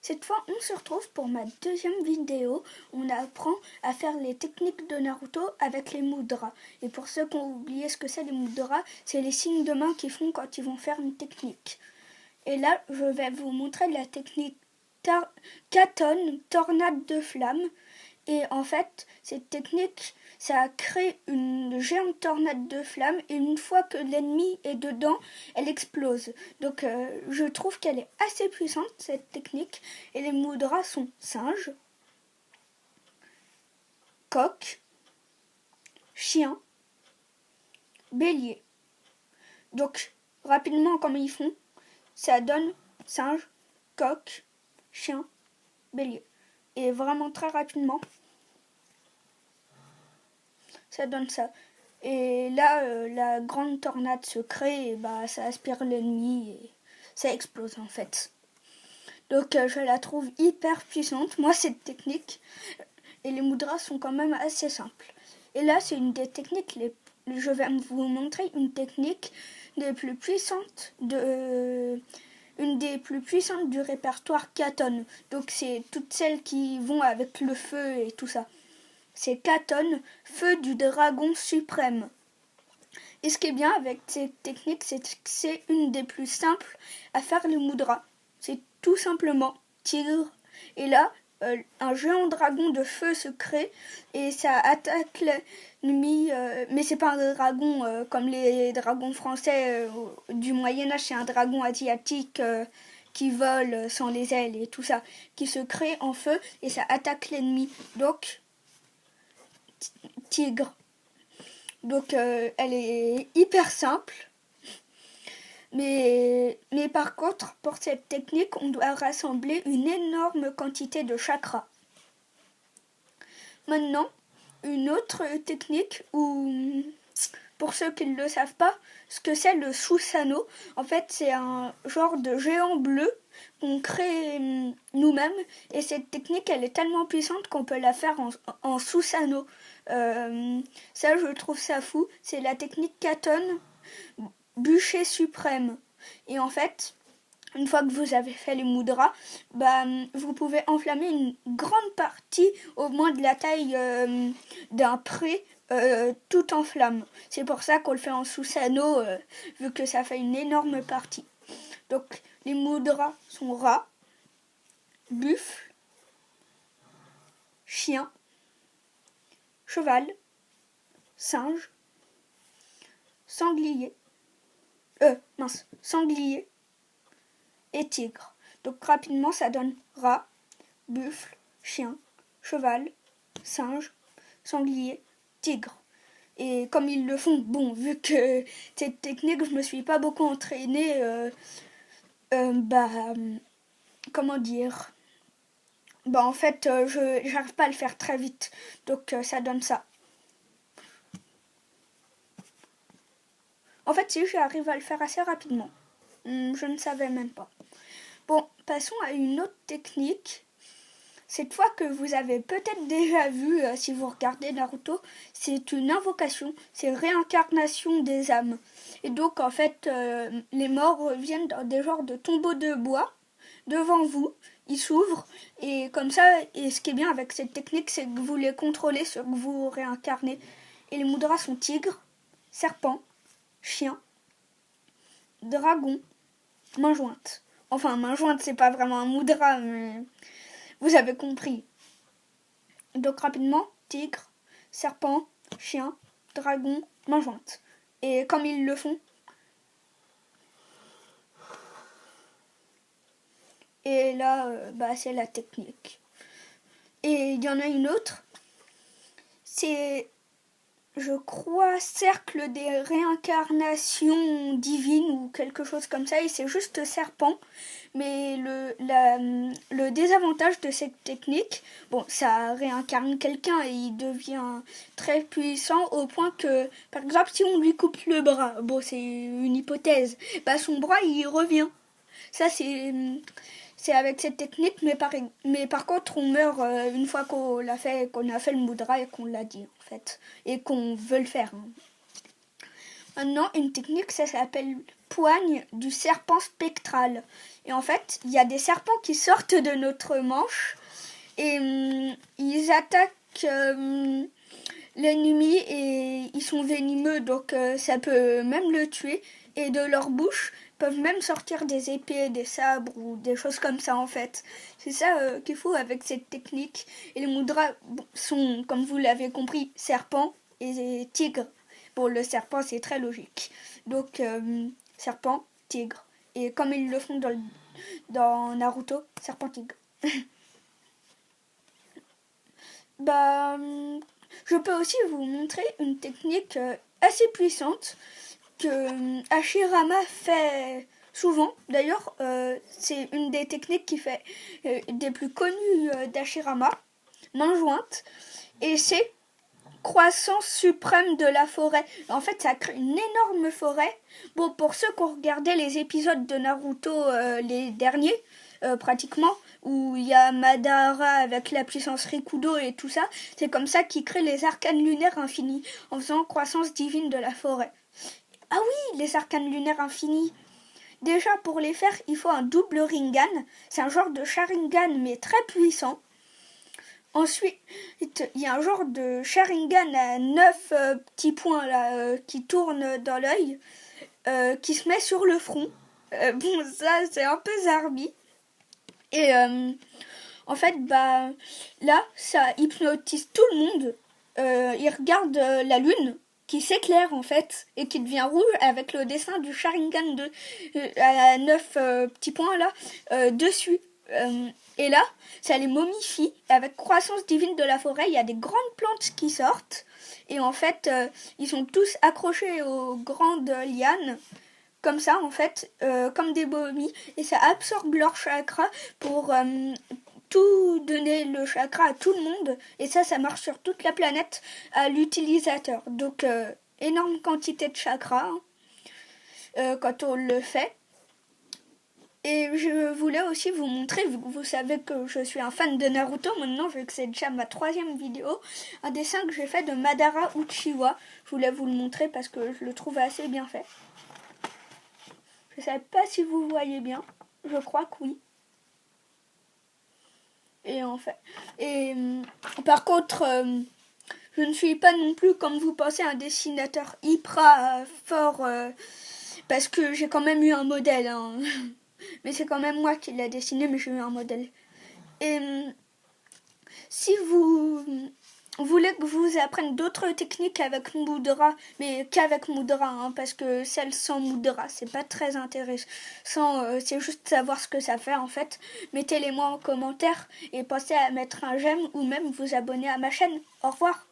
Cette fois, on se retrouve pour ma deuxième vidéo. On apprend à faire les techniques de Naruto avec les mudras. Et pour ceux qui ont oublié ce que c'est les mudras, c'est les signes de main qu'ils font quand ils vont faire une technique. Et là, je vais vous montrer la technique Katon, tornade de flammes. Et en fait, cette technique, ça crée une géante tornade de flammes et une fois que l'ennemi est dedans, elle explose. Donc je trouve qu'elle est assez puissante, cette technique. Et les mudras sont singe, coq, chien, bélier. Donc rapidement, comme ils font, ça donne singe, coq, chien, bélier. Et vraiment très rapidement, ça donne ça. Et là, la grande tornade se crée et ça aspire l'ennemi et ça explose en fait. Donc je la trouve hyper puissante, moi cette technique. Et les mudras sont quand même assez simples. Et là, c'est une des techniques, je vais vous montrer une technique des plus puissantes une des plus puissantes du répertoire Katon. Donc c'est toutes celles qui vont avec le feu et tout ça. C'est Katon, feu du dragon suprême. Et ce qui est bien avec cette technique, c'est que c'est une des plus simples à faire les mudras. C'est tout simplement tigre. Et là, un géant dragon de feu se crée et ça attaque l'ennemi. Mais c'est pas un dragon comme les dragons français du Moyen-Âge, c'est un dragon asiatique qui vole sans les ailes et tout ça, qui se crée en feu et ça attaque l'ennemi. Donc, tigre. Donc, elle est hyper simple. Mais par contre, pour cette technique, on doit rassembler une énorme quantité de chakras. Maintenant, une autre technique où, pour ceux qui ne le savent pas, ce que c'est le Susanoo, en fait, c'est un genre de géant bleu qu'on crée nous-mêmes. Et cette technique, elle est tellement puissante qu'on peut la faire en Susanoo. Ça, je trouve ça fou. C'est la technique Katon, bûcher suprême. Et en fait, une fois que vous avez fait les mudras, vous pouvez enflammer une grande partie, au moins de la taille d'un pré, tout en flamme. C'est pour ça qu'on le fait en Susanoo, vu que ça fait une énorme partie. Donc les mudras sont rat, buffle, chien, cheval, singe, sanglier, sanglier et tigre. Donc rapidement, ça donne rat, buffle, chien, cheval, singe, sanglier, tigre. Et comme ils le font, vu que cette technique, je me suis pas beaucoup entraînée, comment dire, en fait, je j'arrive pas à le faire très vite. Donc ça donne ça. En fait, si j'arrive à le faire assez rapidement. Je ne savais même pas. Bon, passons à une autre technique. Cette fois que vous avez peut-être déjà vu, si vous regardez Naruto, c'est une invocation, c'est réincarnation des âmes. Et donc, en fait, les morts reviennent dans des genres de tombeaux de bois devant vous. Ils s'ouvrent et comme ça, et ce qui est bien avec cette technique, c'est que vous les contrôlez, ce que vous réincarnez. Et les mudras sont tigre, serpent, chien, dragon, main jointe. Enfin, main jointe, c'est pas vraiment un mudra, mais vous avez compris. Donc rapidement, tigre, serpent, chien, dragon, main jointe. Et comme ils le font. Et là, c'est la technique. Et il y en a une autre. C'est, je crois, cercle des réincarnations divines ou quelque chose comme ça. Et c'est juste serpent. Mais le désavantage de cette technique, ça réincarne quelqu'un et il devient très puissant au point que, par exemple, si on lui coupe le bras, c'est une hypothèse, son bras il revient. Ça c'est avec cette technique, mais par contre on meurt une fois qu'on a fait le mudra et qu'on l'a dit en fait, et qu'on veut le faire. Maintenant, une technique, ça s'appelle poigne du serpent spectral. Et en fait, il y a des serpents qui sortent de notre manche et ils attaquent l'ennemi et ils sont venimeux, donc ça peut même le tuer. Et de leur bouche peuvent même sortir des épées, des sabres ou des choses comme ça en fait. C'est ça qu'il faut avec cette technique. Et les mudras sont, comme vous l'avez compris, serpents et tigres. Bon, le serpent c'est très logique. Donc serpent, tigre. Et comme ils le font dans Naruto, serpent, tigre. Bah, je peux aussi vous montrer une technique assez puissante que Hashirama fait souvent. D'ailleurs, c'est une des techniques qui fait des plus connues d'Hashirama, main jointe, et c'est croissance suprême de la forêt. En fait, ça crée une énorme forêt. Bon, pour ceux qui ont regardé les épisodes de Naruto, les derniers, pratiquement, où il y a Madara avec la puissance Rikudo et tout ça, c'est comme ça qu'ils créent les arcanes lunaires infinis, en faisant croissance divine de la forêt. Ah oui, les arcanes lunaires infinis. Déjà, pour les faire, il faut un double Rinnegan. C'est un genre de Sharingan, mais très puissant. Ensuite, il y a un genre de Sharingan à 9 petits points là, qui tournent dans l'œil, qui se met sur le front. Bon, ça, c'est un peu zarbi. Et en fait, bah, là, ça hypnotise tout le monde. Il regarde la lune qui s'éclaire en fait et qui devient rouge avec le dessin du Sharingan à 9 petits points là dessus. Et là, ça les momifie. Avec croissance divine de la forêt, il y a des grandes plantes qui sortent. Et en fait, ils sont tous accrochés aux grandes lianes. Comme ça, en fait, comme des momies. Et ça absorbe leur chakra pour tout donner le chakra à tout le monde. Et ça marche sur toute la planète à l'utilisateur. Donc, énorme quantité de chakra quand on le fait. Et je voulais aussi vous montrer, vu que vous savez que je suis un fan de Naruto, maintenant vu que c'est déjà ma 3e vidéo, un dessin que j'ai fait de Madara Uchiwa. Je voulais vous le montrer parce que je le trouve assez bien fait. Je ne sais pas si vous voyez bien, je crois que oui. Par contre, je ne suis pas non plus, comme vous pensez, un dessinateur hyper fort, parce que j'ai quand même eu un modèle, hein. Mais c'est quand même moi qui l'ai dessiné, mais j'ai eu un modèle. Et si vous voulez que je vous apprenne d'autres techniques avec Mudra, mais qu'avec Mudra, hein, parce que celle sans Mudra, c'est pas très intéressant. C'est juste savoir ce que ça fait en fait. Mettez-les moi en commentaire et pensez à mettre un j'aime ou même vous abonner à ma chaîne. Au revoir.